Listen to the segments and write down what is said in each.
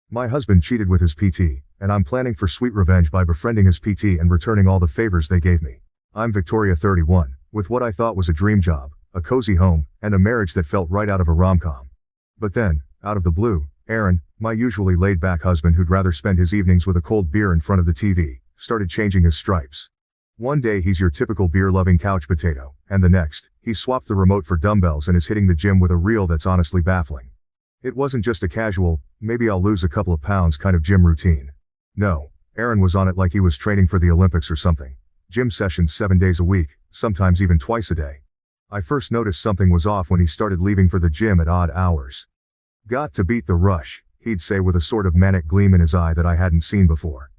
My husband cheated with his PT, and I'm planning for sweet revenge by befriending his PT and returning all the favors they gave me. I'm Victoria 31, with what I thought was a dream job, a cozy home, and a marriage that felt right out of a rom-com. But then, out of the blue, Aaron, my usually laid-back husband who'd rather spend his evenings with a cold beer in front of the TV, started changing his stripes. One day he's your typical beer-loving couch potato, and the next, he's swapped the remote for dumbbells and is hitting the gym with a reel that's honestly baffling. It wasn't just a casual, maybe I'll lose a couple of pounds kind of gym routine. No, Aaron was on it like he was training for the Olympics or something. Gym sessions 7 days a week, sometimes even twice a day. I first noticed something was off when he started leaving for the gym at odd hours. Got to beat the rush, he'd say with a sort of manic gleam in his eye that I hadn't seen before.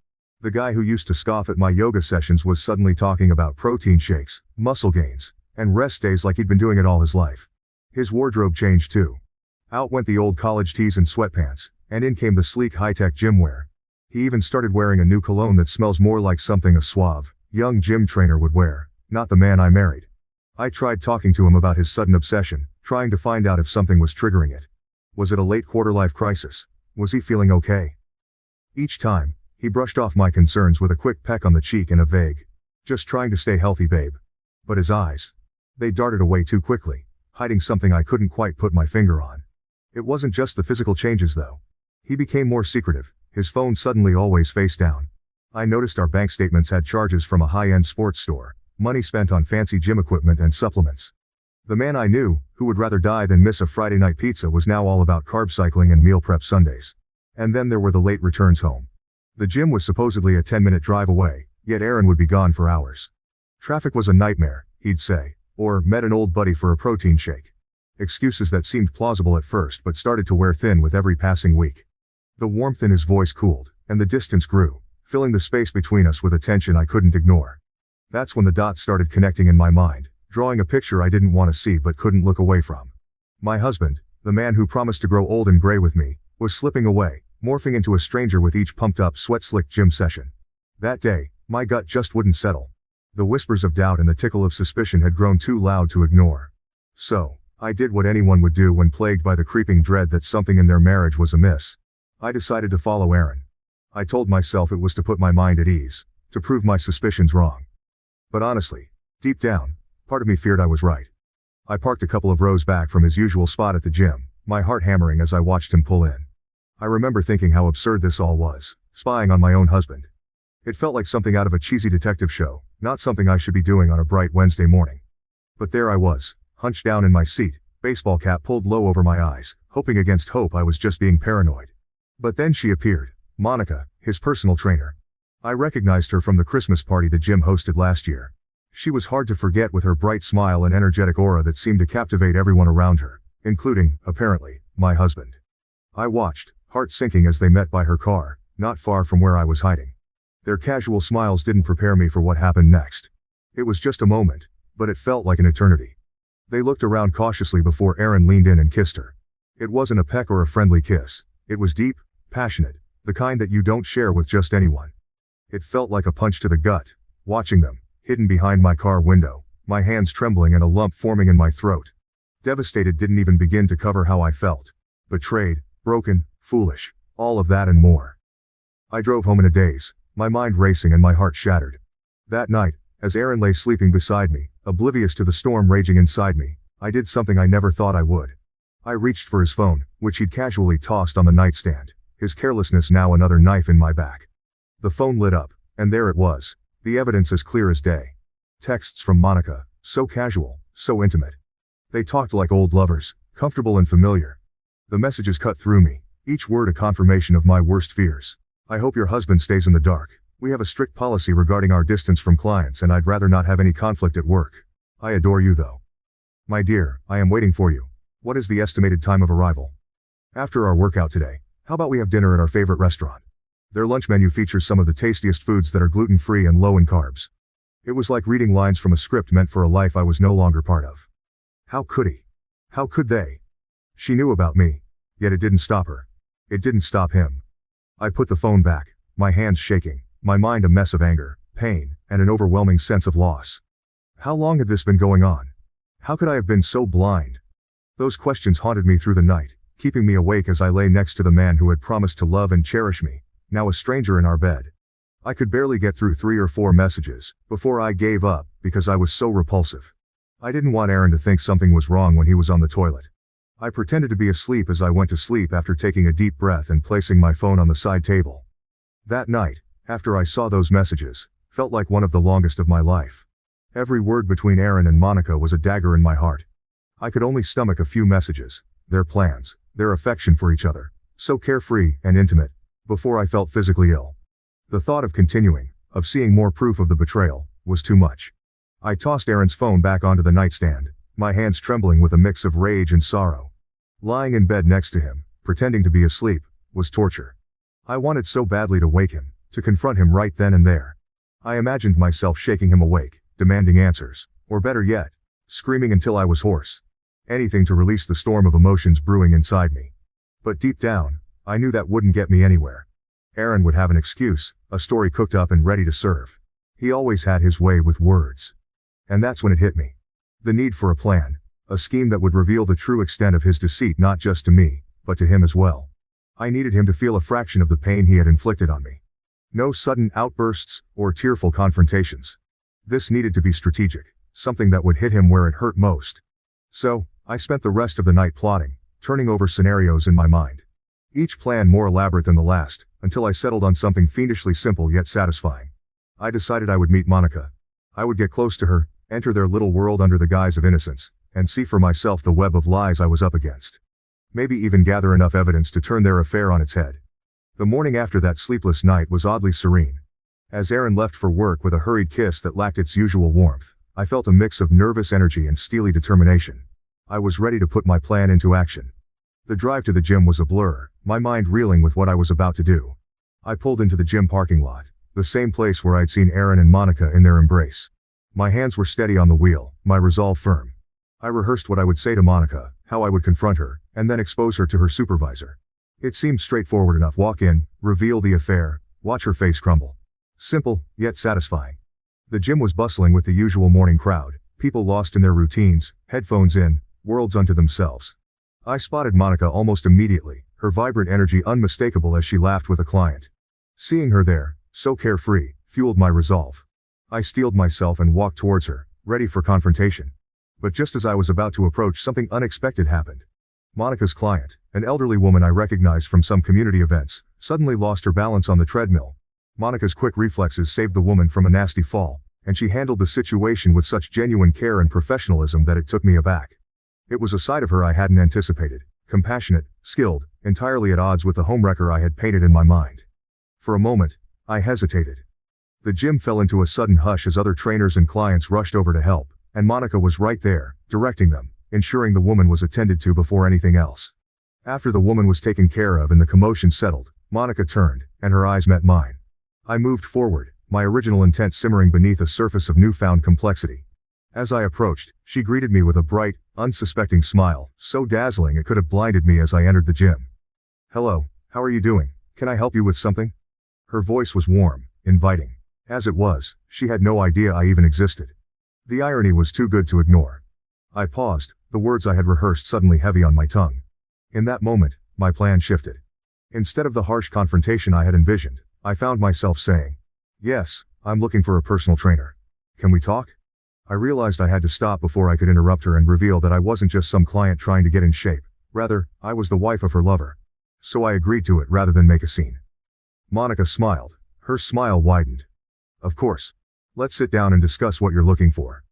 The guy who used to scoff at my yoga sessions was suddenly talking about protein shakes, muscle gains, and rest days like he'd been doing it all his life. His wardrobe changed too. Out went the old college tees and sweatpants, and in came the sleek high-tech gym wear. He even started wearing a new cologne that smells more like something a suave, young gym trainer would wear, not the man I married. I tried talking to him about his sudden obsession, trying to find out if something was triggering it. Was it a late quarter-life crisis? Was he feeling okay? Each time, he brushed off my concerns with a quick peck on the cheek and a vague, "Just trying to stay healthy, babe." But his eyes, they darted away too quickly, hiding something I couldn't quite put my finger on. It wasn't just the physical changes though. He became more secretive, his phone suddenly always face down. I noticed our bank statements had charges from a high-end sports store, money spent on fancy gym equipment and supplements. The man I knew, who would rather die than miss a Friday night pizza, was now all about carb cycling and meal prep Sundays. And then there were the late returns home. The gym was supposedly a 10-minute drive away, yet Aaron would be gone for hours. Traffic was a nightmare, he'd say, or met an old buddy for a protein shake. Excuses that seemed plausible at first but started to wear thin with every passing week. The warmth in his voice cooled, and the distance grew, filling the space between us with a tension I couldn't ignore. That's when the dots started connecting in my mind, drawing a picture I didn't want to see but couldn't look away from. My husband, the man who promised to grow old and gray with me, was slipping away, morphing into a stranger with each pumped-up sweat-slicked gym session. That day, my gut just wouldn't settle. The whispers of doubt and the tickle of suspicion had grown too loud to ignore. So, I did what anyone would do when plagued by the creeping dread that something in their marriage was amiss. I decided to follow Aaron. I told myself it was to put my mind at ease, to prove my suspicions wrong. But honestly, deep down, part of me feared I was right. I parked a couple of rows back from his usual spot at the gym, my heart hammering as I watched him pull in. I remember thinking how absurd this all was, spying on my own husband. It felt like something out of a cheesy detective show, not something I should be doing on a bright Wednesday morning. But there I was, hunched down in my seat, baseball cap pulled low over my eyes, hoping against hope I was just being paranoid. But then she appeared, Monica, his personal trainer. I recognized her from the Christmas party the gym hosted last year. She was hard to forget with her bright smile and energetic aura that seemed to captivate everyone around her, including, apparently, my husband. I watched, heart sinking as they met by her car, not far from where I was hiding. Their casual smiles didn't prepare me for what happened next. It was just a moment, but it felt like an eternity. They looked around cautiously before Aaron leaned in and kissed her. It wasn't a peck or a friendly kiss. It was deep, passionate, the kind that you don't share with just anyone. It felt like a punch to the gut, watching them, hidden behind my car window, my hands trembling and a lump forming in my throat. Devastated didn't even begin to cover how I felt. Betrayed, broken, foolish, all of that and more. I drove home in a daze, my mind racing and my heart shattered. That night, as Aaron lay sleeping beside me, oblivious to the storm raging inside me, I did something I never thought I would. I reached for his phone, which he'd casually tossed on the nightstand, his carelessness now another knife in my back. The phone lit up, and there it was, the evidence as clear as day. Texts from Monica, so casual, so intimate. They talked like old lovers, comfortable and familiar. The messages cut through me, each word a confirmation of my worst fears. I hope your husband stays in the dark. We have a strict policy regarding our distance from clients and I'd rather not have any conflict at work. I adore you though. My dear, I am waiting for you. What is the estimated time of arrival? After our workout today, how about we have dinner at our favorite restaurant? Their lunch menu features some of the tastiest foods that are gluten-free and low in carbs. It was like reading lines from a script meant for a life I was no longer part of. How could he? How could they? She knew about me, yet it didn't stop her. It didn't stop him. I put the phone back, my hands shaking, my mind a mess of anger, pain, and an overwhelming sense of loss. How long had this been going on? How could I have been so blind? Those questions haunted me through the night, keeping me awake as I lay next to the man who had promised to love and cherish me, now a stranger in our bed. I could barely get through 3 or 4 messages before I gave up because I was so repulsive. I didn't want Aaron to think something was wrong when he was on the toilet. I pretended to be asleep as I went to sleep after taking a deep breath and placing my phone on the side table. That night, after I saw those messages, felt like one of the longest of my life. Every word between Aaron and Monica was a dagger in my heart. I could only stomach a few messages, their plans, their affection for each other, so carefree and intimate, before I felt physically ill. The thought of continuing, of seeing more proof of the betrayal, was too much. I tossed Aaron's phone back onto the nightstand, my hands trembling with a mix of rage and sorrow. Lying in bed next to him, pretending to be asleep, was torture. I wanted so badly to wake him, to confront him right then and there. I imagined myself shaking him awake, demanding answers, or better yet, screaming until I was hoarse. Anything to release the storm of emotions brewing inside me. But deep down, I knew that wouldn't get me anywhere. Aaron would have an excuse, a story cooked up and ready to serve. He always had his way with words. And that's when it hit me. The need for a plan, a scheme that would reveal the true extent of his deceit not just to me, but to him as well. I needed him to feel a fraction of the pain he had inflicted on me. No sudden outbursts, or tearful confrontations. This needed to be strategic, something that would hit him where it hurt most. So, I spent the rest of the night plotting, turning over scenarios in my mind. Each plan more elaborate than the last, until I settled on something fiendishly simple yet satisfying. I decided I would meet Monica. I would get close to her, enter their little world under the guise of innocence, and see for myself the web of lies I was up against. Maybe even gather enough evidence to turn their affair on its head. The morning after that sleepless night was oddly serene. As Aaron left for work with a hurried kiss that lacked its usual warmth, I felt a mix of nervous energy and steely determination. I was ready to put my plan into action. The drive to the gym was a blur, my mind reeling with what I was about to do. I pulled into the gym parking lot, the same place where I'd seen Aaron and Monica in their embrace. My hands were steady on the wheel, my resolve firm. I rehearsed what I would say to Monica, how I would confront her, and then expose her to her supervisor. It seemed straightforward enough. Walk in, reveal the affair, watch her face crumble. Simple, yet satisfying. The gym was bustling with the usual morning crowd, people lost in their routines, headphones in, worlds unto themselves. I spotted Monica almost immediately, her vibrant energy unmistakable as she laughed with a client. Seeing her there, so carefree, fueled my resolve. I steeled myself and walked towards her, ready for confrontation. But just as I was about to approach, something unexpected happened. Monica's client, an elderly woman I recognized from some community events, suddenly lost her balance on the treadmill. Monica's quick reflexes saved the woman from a nasty fall, and she handled the situation with such genuine care and professionalism that it took me aback. It was a side of her I hadn't anticipated, compassionate, skilled, entirely at odds with the homewrecker I had painted in my mind. For a moment, I hesitated. The gym fell into a sudden hush as other trainers and clients rushed over to help, and Monica was right there, directing them, ensuring the woman was attended to before anything else. After the woman was taken care of and the commotion settled, Monica turned, and her eyes met mine. I moved forward, my original intent simmering beneath a surface of newfound complexity. As I approached, she greeted me with a bright, unsuspecting smile, so dazzling it could have blinded me as I entered the gym. "Hello, how are you doing? Can I help you with something?" Her voice was warm, inviting. As it was, she had no idea I even existed. The irony was too good to ignore. I paused, the words I had rehearsed suddenly heavy on my tongue. In that moment, my plan shifted. Instead of the harsh confrontation I had envisioned, I found myself saying, "Yes, I'm looking for a personal trainer. Can we talk?" I realized I had to stop before I could interrupt her and reveal that I wasn't just some client trying to get in shape. Rather, I was the wife of her lover. So I agreed to it rather than make a scene. Monica smiled. Her smile widened. "Of course. Let's sit down and discuss what you're looking for."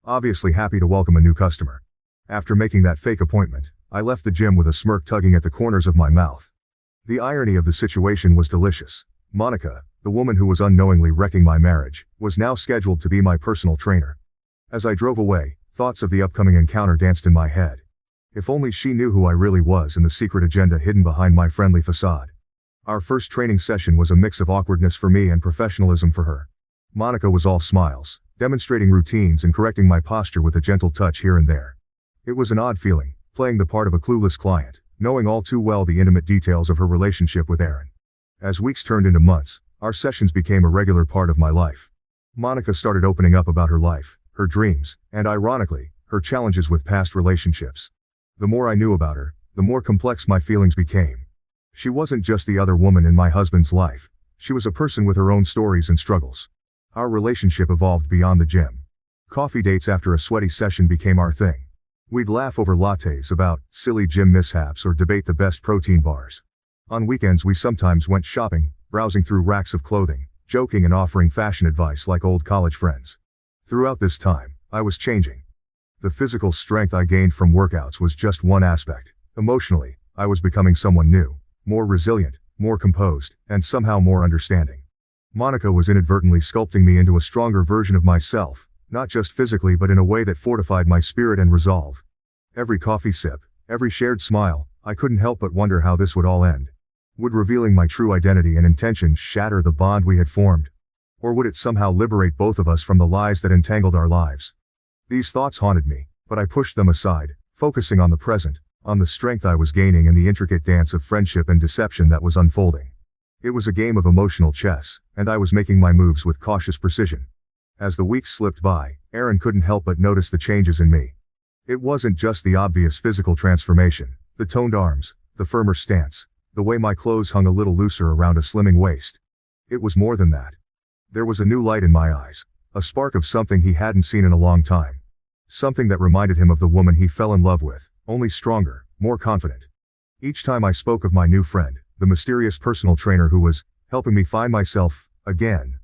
Obviously happy to welcome a new customer. After making that fake appointment, I left the gym with a smirk tugging at the corners of my mouth. The irony of the situation was delicious. Monica, the woman who was unknowingly wrecking my marriage, was now scheduled to be my personal trainer. As I drove away, thoughts of the upcoming encounter danced in my head. If only she knew who I really was and the secret agenda hidden behind my friendly facade. Our first training session was a mix of awkwardness for me and professionalism for her. Monica was all smiles, demonstrating routines and correcting my posture with a gentle touch here and there. It was an odd feeling, playing the part of a clueless client, knowing all too well the intimate details of her relationship with Aaron. As weeks turned into months, our sessions became a regular part of my life. Monica started opening up about her life, her dreams, and ironically, her challenges with past relationships. The more I knew about her, the more complex my feelings became. She wasn't just the other woman in my husband's life. She was a person with her own stories and struggles. Our relationship evolved beyond the gym. Coffee dates after a sweaty session became our thing. We'd laugh over lattes about silly gym mishaps or debate the best protein bars. On weekends we sometimes went shopping, browsing through racks of clothing, joking and offering fashion advice like old college friends. Throughout this time, I was changing. The physical strength I gained from workouts was just one aspect. Emotionally, I was becoming someone new, more resilient, more composed, and somehow more understanding. Monica was inadvertently sculpting me into a stronger version of myself, not just physically but in a way that fortified my spirit and resolve. Every coffee sip, every shared smile, I couldn't help but wonder how this would all end. Would revealing my true identity and intentions shatter the bond we had formed? Or would it somehow liberate both of us from the lies that entangled our lives? These thoughts haunted me, but I pushed them aside, focusing on the present, on the strength I was gaining and the intricate dance of friendship and deception that was unfolding. It was a game of emotional chess, and I was making my moves with cautious precision. As the weeks slipped by, Erin couldn't help but notice the changes in me. It wasn't just the obvious physical transformation, the toned arms, the firmer stance, the way my clothes hung a little looser around a slimming waist. It was more than that. There was a new light in my eyes, a spark of something he hadn't seen in a long time. Something that reminded him of the woman he fell in love with, only stronger, more confident. Each time I spoke of my new friend, the mysterious personal trainer who was helping me find myself again,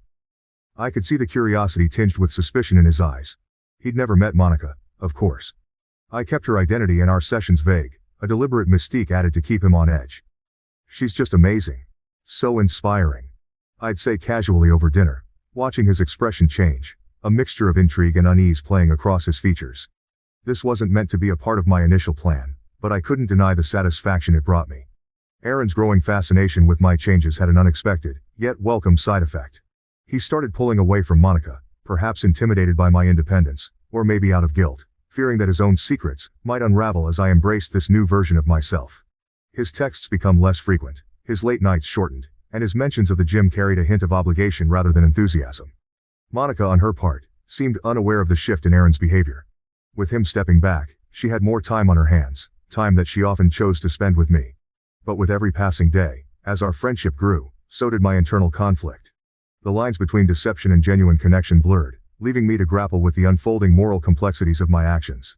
I could see the curiosity tinged with suspicion in his eyes. He'd never met Monica, of course. I kept her identity and our sessions vague, a deliberate mystique added to keep him on edge. She's just amazing. So inspiring. I'd say casually over dinner, watching his expression change, a mixture of intrigue and unease playing across his features. This wasn't meant to be a part of my initial plan, but I couldn't deny the satisfaction it brought me. Erin's growing fascination with my changes had an unexpected, yet welcome side effect. He started pulling away from Monica, perhaps intimidated by my independence, or maybe out of guilt, fearing that his own secrets might unravel as I embraced this new version of myself. His texts became less frequent, his late nights shortened, and his mentions of the gym carried a hint of obligation rather than enthusiasm. Monica, on her part, seemed unaware of the shift in Erin's behavior. With him stepping back, she had more time on her hands, time that she often chose to spend with me. But with every passing day, as our friendship grew, so did my internal conflict. The lines between deception and genuine connection blurred, leaving me to grapple with the unfolding moral complexities of my actions.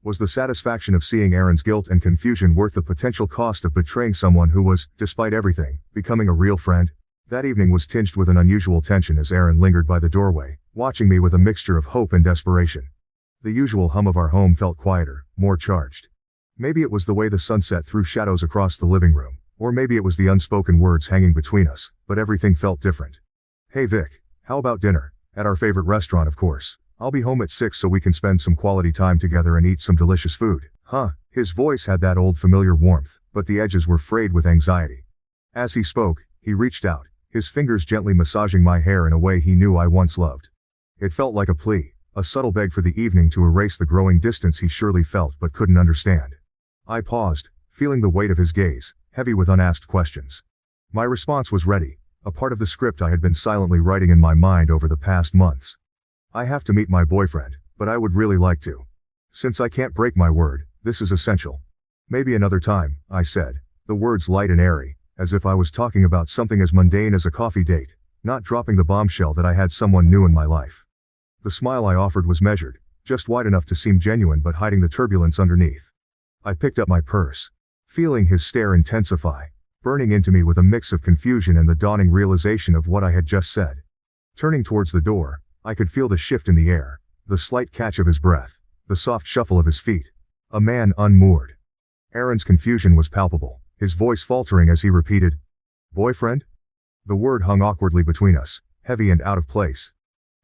Was the satisfaction of seeing Erin's guilt and confusion worth the potential cost of betraying someone who was, despite everything, becoming a real friend? That evening was tinged with an unusual tension as Erin lingered by the doorway, watching me with a mixture of hope and desperation. The usual hum of our home felt quieter, more charged. Maybe it was the way the sunset threw shadows across the living room, or maybe it was the unspoken words hanging between us, but everything felt different. "Hey Vic, how about dinner? At our favorite restaurant, of course. I'll be home at 6 so we can spend some quality time together and eat some delicious food." Huh? His voice had that old familiar warmth, but the edges were frayed with anxiety. As he spoke, he reached out, his fingers gently massaging my hair in a way he knew I once loved. It felt like a plea, a subtle beg for the evening to erase the growing distance he surely felt but couldn't understand. I paused, feeling the weight of his gaze, heavy with unasked questions. My response was ready, a part of the script I had been silently writing in my mind over the past months. "I have to meet my boyfriend, but I would really like to. Since I can't break my word, this is essential." "Maybe another time," I said, the words light and airy, as if I was talking about something as mundane as a coffee date, not dropping the bombshell that I had someone new in my life. The smile I offered was measured, just wide enough to seem genuine but hiding the turbulence underneath. I picked up my purse, feeling his stare intensify, burning into me with a mix of confusion and the dawning realization of what I had just said. Turning towards the door, I could feel the shift in the air, the slight catch of his breath, the soft shuffle of his feet. A man unmoored. Erin's confusion was palpable, his voice faltering as he repeated, "Boyfriend?" The word hung awkwardly between us, heavy and out of place.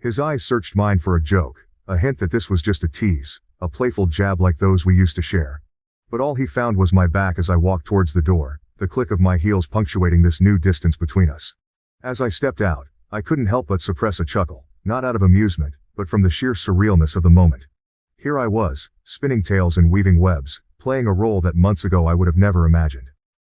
His eyes searched mine for a joke, a hint that this was just a tease, a playful jab like those we used to share. But all he found was my back as I walked towards the door, the click of my heels punctuating this new distance between us. As I stepped out, I couldn't help but suppress a chuckle, not out of amusement, but from the sheer surrealness of the moment. Here I was, spinning tales and weaving webs, playing a role that months ago I would have never imagined.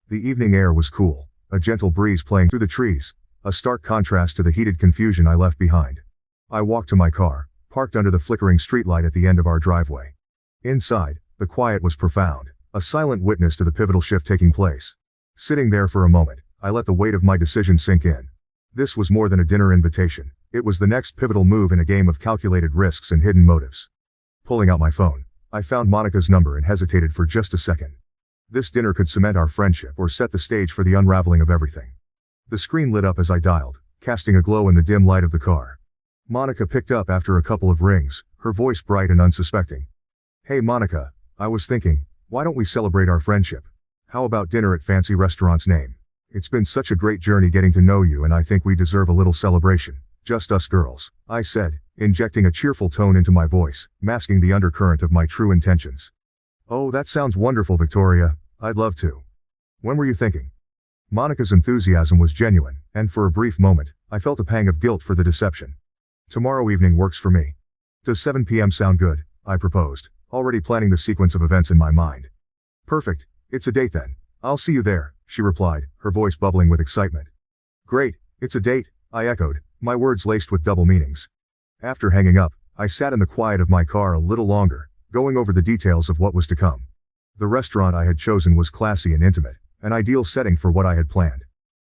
The evening air was cool, a gentle breeze playing through the trees, a stark contrast to the heated confusion I left behind. I walked to my car, parked under the flickering streetlight at the end of our driveway. Inside, the quiet was profound, A silent witness to the pivotal shift taking place. Sitting there for a moment, I let the weight of my decision sink in. This was more than a dinner invitation. It was the next pivotal move in a game of calculated risks and hidden motives. Pulling out my phone, I found Monica's number and hesitated for just a second. This dinner could cement our friendship or set the stage for the unraveling of everything. The screen lit up as I dialed, casting a glow in the dim light of the car. Monica picked up after a couple of rings, her voice bright and unsuspecting. "Hey Monica, I was thinking, why don't we celebrate our friendship? How about dinner at fancy restaurant's name? It's been such a great journey getting to know you and I think we deserve a little celebration. Just us girls," I said, injecting a cheerful tone into my voice, masking the undercurrent of my true intentions. "Oh, that sounds wonderful, Victoria. I'd love to. When were you thinking?" Monica's enthusiasm was genuine, and for a brief moment, I felt a pang of guilt for the deception. "Tomorrow evening works for me. Does 7 p.m. sound good?" I proposed, already planning the sequence of events in my mind. "Perfect, it's a date then. I'll see you there," she replied, her voice bubbling with excitement. "Great, it's a date," I echoed, my words laced with double meanings. After hanging up, I sat in the quiet of my car a little longer, going over the details of what was to come. The restaurant I had chosen was classy and intimate, an ideal setting for what I had planned.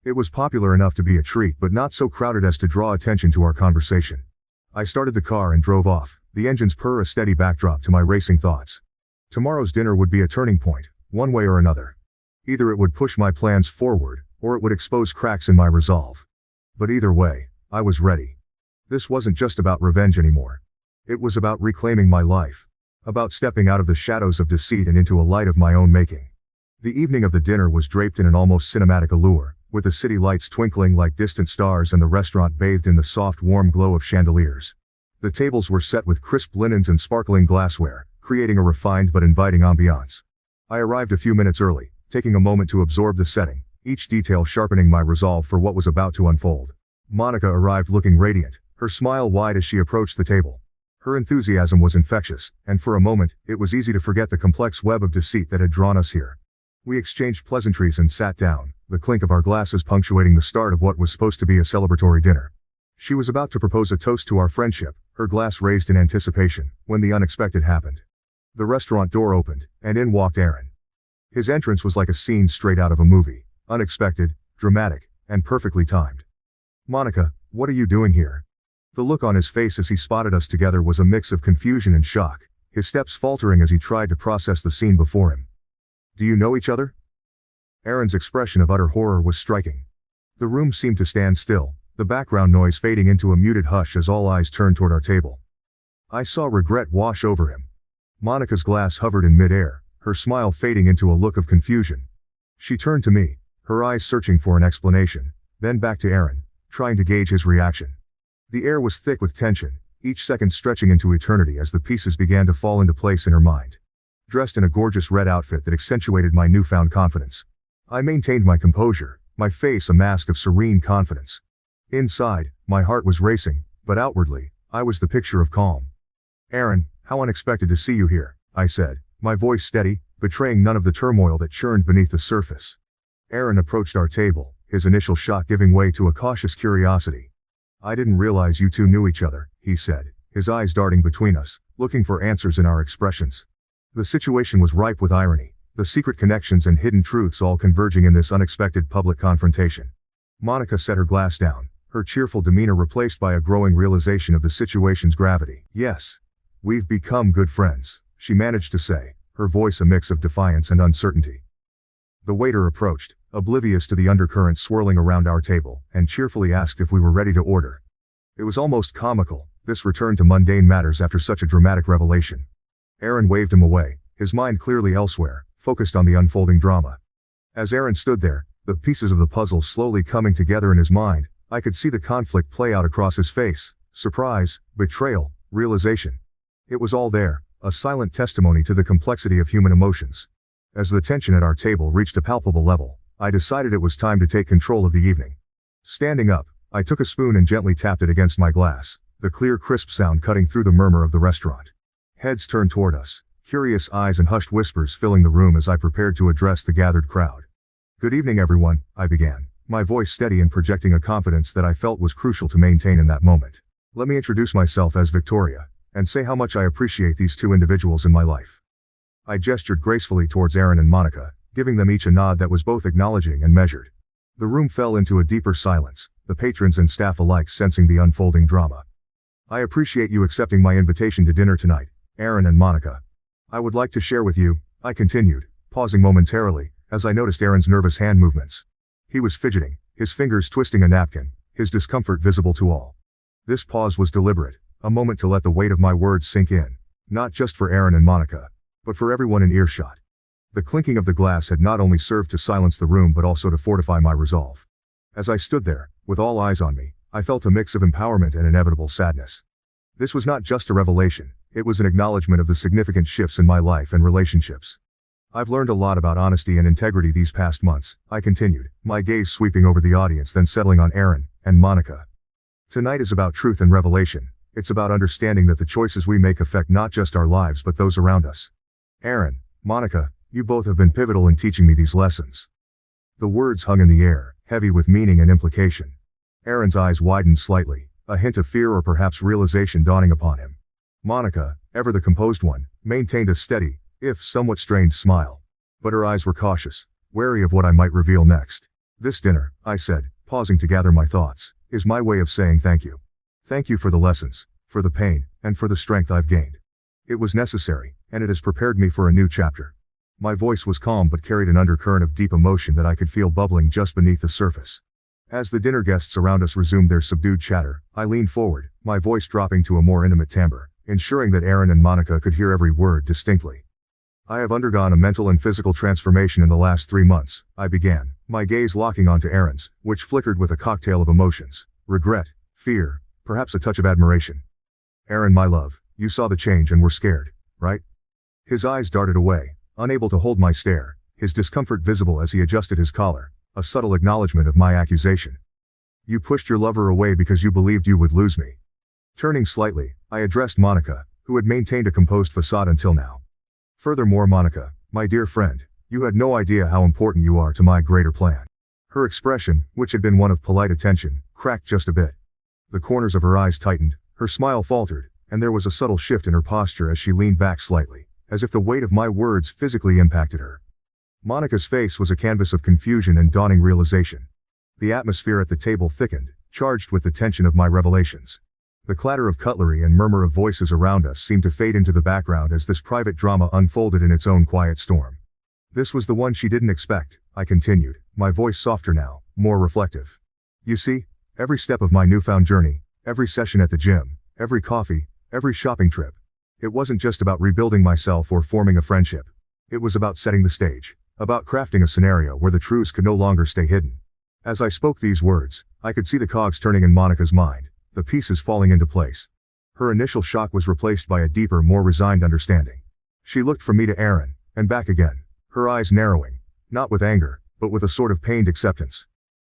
It was popular enough to be a treat but not so crowded as to draw attention to our conversation. I started the car and drove off, the engine's purr a steady backdrop to my racing thoughts. Tomorrow's dinner would be a turning point, one way or another. Either it would push my plans forward, or it would expose cracks in my resolve. But either way, I was ready. This wasn't just about revenge anymore. It was about reclaiming my life. About stepping out of the shadows of deceit and into a light of my own making. The evening of the dinner was draped in an almost cinematic allure, with the city lights twinkling like distant stars and the restaurant bathed in the soft warm glow of chandeliers. The tables were set with crisp linens and sparkling glassware, creating a refined but inviting ambiance. I arrived a few minutes early, taking a moment to absorb the setting, each detail sharpening my resolve for what was about to unfold. Monica arrived looking radiant, her smile wide as she approached the table. Her enthusiasm was infectious, and for a moment, it was easy to forget the complex web of deceit that had drawn us here. We exchanged pleasantries and sat down, the clink of our glasses punctuating the start of what was supposed to be a celebratory dinner. She was about to propose a toast to our friendship, her glass raised in anticipation, when the unexpected happened. The restaurant door opened, and in walked Aaron. His entrance was like a scene straight out of a movie, unexpected, dramatic, and perfectly timed. "Monica, what are you doing here?" The look on his face as he spotted us together was a mix of confusion and shock, his steps faltering as he tried to process the scene before him. "Do you know each other?" Aaron's expression of utter horror was striking. The room seemed to stand still, the background noise fading into a muted hush as all eyes turned toward our table. I saw regret wash over him. Monica's glass hovered in mid-air, her smile fading into a look of confusion. She turned to me, her eyes searching for an explanation, then back to Aaron, trying to gauge his reaction. The air was thick with tension, each second stretching into eternity as the pieces began to fall into place in her mind. Dressed in a gorgeous red outfit that accentuated my newfound confidence, I maintained my composure, my face a mask of serene confidence. Inside, my heart was racing, but outwardly, I was the picture of calm. "Aaron, how unexpected to see you here," I said, my voice steady, betraying none of the turmoil that churned beneath the surface. Aaron approached our table, his initial shock giving way to a cautious curiosity. "I didn't realize you two knew each other," he said, his eyes darting between us, looking for answers in our expressions. The situation was ripe with irony, the secret connections and hidden truths all converging in this unexpected public confrontation. Monica set her glass down, her cheerful demeanor replaced by a growing realization of the situation's gravity. "Yes. We've become good friends," she managed to say, her voice a mix of defiance and uncertainty. The waiter approached, oblivious to the undercurrents swirling around our table, and cheerfully asked if we were ready to order. It was almost comical, this return to mundane matters after such a dramatic revelation. Aaron waved him away, his mind clearly elsewhere, focused on the unfolding drama. As Aaron stood there, the pieces of the puzzle slowly coming together in his mind, I could see the conflict play out across his face: surprise, betrayal, realization. It was all there, a silent testimony to the complexity of human emotions. As the tension at our table reached a palpable level, I decided it was time to take control of the evening. Standing up, I took a spoon and gently tapped it against my glass, the clear crisp sound cutting through the murmur of the restaurant. Heads turned toward us, curious eyes and hushed whispers filling the room as I prepared to address the gathered crowd. "Good evening everyone," I began, my voice steady and projecting a confidence that I felt was crucial to maintain in that moment. "Let me introduce myself as Victoria, and say how much I appreciate these two individuals in my life. I gestured gracefully towards Aaron and Monica, giving them each a nod that was both acknowledging and measured. The room fell into a deeper silence, the patrons and staff alike sensing the unfolding drama. I appreciate you accepting my invitation to dinner tonight, Aaron and Monica. I would like to share with you, I continued, pausing momentarily, as I noticed Aaron's nervous hand movements. He was fidgeting, his fingers twisting a napkin, his discomfort visible to all. This pause was deliberate, a moment to let the weight of my words sink in, not just for Aaron and Monica, but for everyone in earshot. The clinking of the glass had not only served to silence the room but also to fortify my resolve. As I stood there, with all eyes on me, I felt a mix of empowerment and inevitable sadness. This was not just a revelation, it was an acknowledgement of the significant shifts in my life and relationships. I've learned a lot about honesty and integrity these past months, I continued, my gaze sweeping over the audience then settling on Aaron and Monica. Tonight is about truth and revelation. It's about understanding that the choices we make affect not just our lives but those around us. Aaron, Monica, you both have been pivotal in teaching me these lessons. The words hung in the air, heavy with meaning and implication. Aaron's eyes widened slightly, a hint of fear or perhaps realization dawning upon him. Monica, ever the composed one, maintained a steady, if somewhat strained smile. But her eyes were cautious, wary of what I might reveal next. This dinner, I said, pausing to gather my thoughts, is my way of saying thank you. Thank you for the lessons, for the pain, and for the strength I've gained. It was necessary, and it has prepared me for a new chapter. My voice was calm but carried an undercurrent of deep emotion that I could feel bubbling just beneath the surface. As the dinner guests around us resumed their subdued chatter, I leaned forward, my voice dropping to a more intimate timbre, ensuring that Aaron and Monica could hear every word distinctly. I have undergone a mental and physical transformation in the last 3 months, I began, my gaze locking onto Aaron's, which flickered with a cocktail of emotions, regret, fear, perhaps a touch of admiration. Aaron, my love, you saw the change and were scared, right? His eyes darted away, unable to hold my stare, his discomfort visible as he adjusted his collar, a subtle acknowledgement of my accusation. You pushed your lover away because you believed you would lose me. Turning slightly, I addressed Monica, who had maintained a composed facade until now. Furthermore, Monica, my dear friend, you had no idea how important you are to my greater plan. Her expression, which had been one of polite attention, cracked just a bit. The corners of her eyes tightened, her smile faltered, and there was a subtle shift in her posture as she leaned back slightly, as if the weight of my words physically impacted her. Monica's face was a canvas of confusion and dawning realization. The atmosphere at the table thickened, charged with the tension of my revelations. The clatter of cutlery and murmur of voices around us seemed to fade into the background as this private drama unfolded in its own quiet storm. This was the one she didn't expect, I continued, my voice softer now, more reflective. You see, every step of my newfound journey, every session at the gym, every coffee, every shopping trip, it wasn't just about rebuilding myself or forming a friendship. It was about setting the stage, about crafting a scenario where the truths could no longer stay hidden. As I spoke these words, I could see the cogs turning in Monica's mind, the pieces falling into place. Her initial shock was replaced by a deeper, more resigned understanding. She looked from me to Aaron, and back again, her eyes narrowing, not with anger, but with a sort of pained acceptance.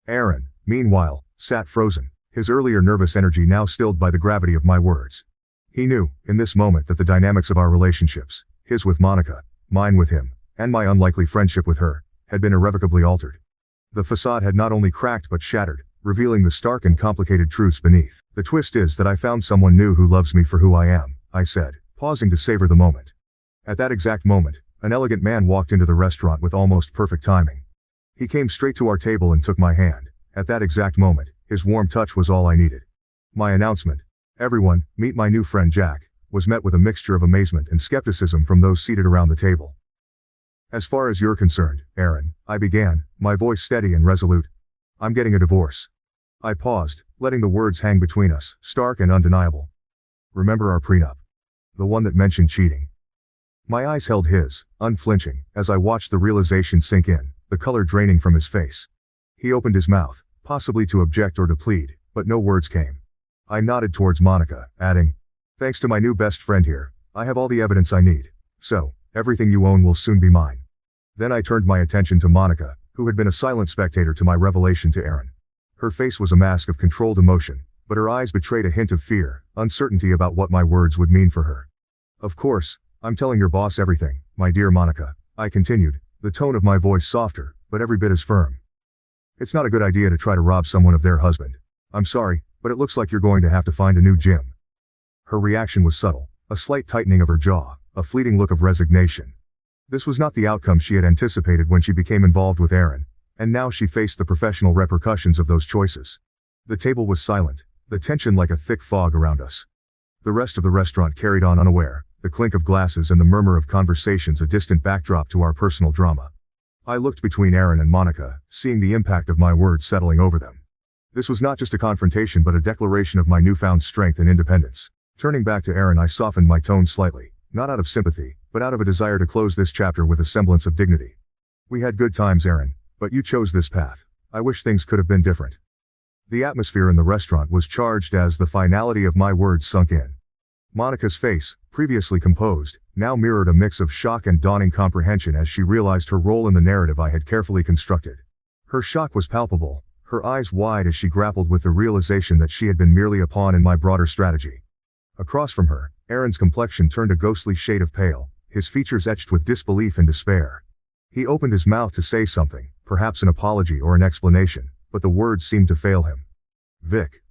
Aaron, meanwhile, sat frozen, his earlier nervous energy now stilled by the gravity of my words. He knew, in this moment, that the dynamics of our relationships, his with Monica, mine with him, and my unlikely friendship with her, had been irrevocably altered. The facade had not only cracked but shattered, revealing the stark and complicated truths beneath. The twist is that I found someone new who loves me for who I am, I said, pausing to savor the moment. At that exact moment, an elegant man walked into the restaurant with almost perfect timing. He came straight to our table and took my hand. At that exact moment, his warm touch was all I needed. My announcement, "Everyone, meet my new friend Jack," was met with a mixture of amazement and skepticism from those seated around the table. As far as you're concerned, Aaron, I began, my voice steady and resolute. I'm getting a divorce. I paused, letting the words hang between us, stark and undeniable. Remember our prenup? The one that mentioned cheating. My eyes held his, unflinching, as I watched the realization sink in, the color draining from his face. He opened his mouth, possibly to object or to plead, but no words came. I nodded towards Monica, adding, "Thanks to my new best friend here, I have all the evidence I need. So, everything you own will soon be mine." Then I turned my attention to Monica, who had been a silent spectator to my revelation to Aaron. Her face was a mask of controlled emotion, but her eyes betrayed a hint of fear, uncertainty about what my words would mean for her. "Of course, I'm telling your boss everything, my dear Monica," I continued, the tone of my voice softer, but every bit as firm. "It's not a good idea to try to rob someone of their husband. I'm sorry, but it looks like you're going to have to find a new gym." Her reaction was subtle, a slight tightening of her jaw, a fleeting look of resignation. This was not the outcome she had anticipated when she became involved with Aaron, and now she faced the professional repercussions of those choices. The table was silent, the tension like a thick fog around us. The rest of the restaurant carried on unaware, the clink of glasses and the murmur of conversations a distant backdrop to our personal drama. I looked between Aaron and Monica, seeing the impact of my words settling over them. This was not just a confrontation but a declaration of my newfound strength and independence. Turning back to Aaron, I softened my tone slightly, not out of sympathy, but out of a desire to close this chapter with a semblance of dignity. We had good times, Aaron, but you chose this path. I wish things could have been different. The atmosphere in the restaurant was charged as the finality of my words sunk in. Monica's face, previously composed, now mirrored a mix of shock and dawning comprehension as she realized her role in the narrative I had carefully constructed. Her shock was palpable, her eyes wide as she grappled with the realization that she had been merely a pawn in my broader strategy. Across from her, Aaron's complexion turned a ghostly shade of pale, his features etched with disbelief and despair. He opened his mouth to say something, perhaps an apology or an explanation, but the words seemed to fail him. "Vic,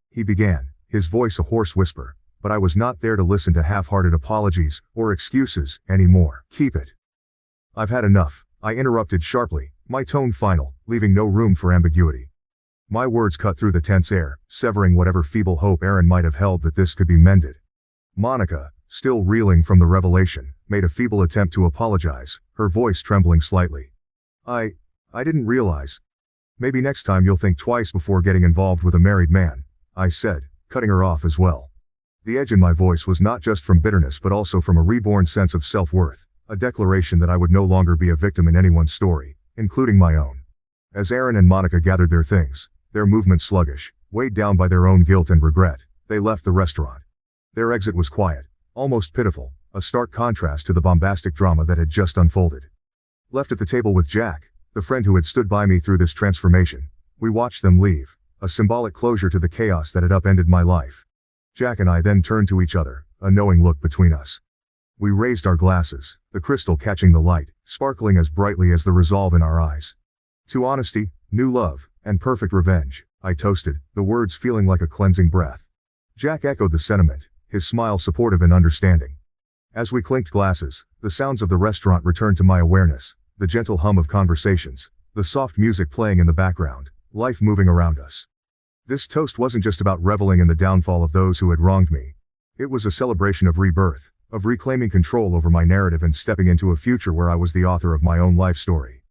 he began, his voice a hoarse whisper, but I was not there to listen to half-hearted apologies or excuses anymore. Keep it." "I've had enough," I interrupted sharply, my tone final, leaving no room for ambiguity. My words cut through the tense air, severing whatever feeble hope Aaron might have held that this could be mended. Monica, still reeling from the revelation, made a feeble attempt to apologize, her voice trembling slightly. I didn't realize. "Maybe next time you'll think twice before getting involved with a married man," I said, cutting her off as well. The edge in my voice was not just from bitterness but also from a reborn sense of self-worth, a declaration that I would no longer be a victim in anyone's story, including my own. As Aaron and Monica gathered their things, their movements sluggish, weighed down by their own guilt and regret, they left the restaurant. Their exit was quiet, almost pitiful, a stark contrast to the bombastic drama that had just unfolded. Left at the table with Jack, the friend who had stood by me through this transformation, we watched them leave, a symbolic closure to the chaos that had upended my life. Jack and I then turned to each other, a knowing look between us. We raised our glasses, the crystal catching the light, sparkling as brightly as the resolve in our eyes. "To honesty, new love, and perfect revenge," I toasted, the words feeling like a cleansing breath. Jack echoed the sentiment, his smile supportive and understanding. As we clinked glasses, the sounds of the restaurant returned to my awareness, the gentle hum of conversations, the soft music playing in the background, life moving around us. This toast wasn't just about reveling in the downfall of those who had wronged me. It was a celebration of rebirth, of reclaiming control over my narrative and stepping into a future where I was the author of my own life story.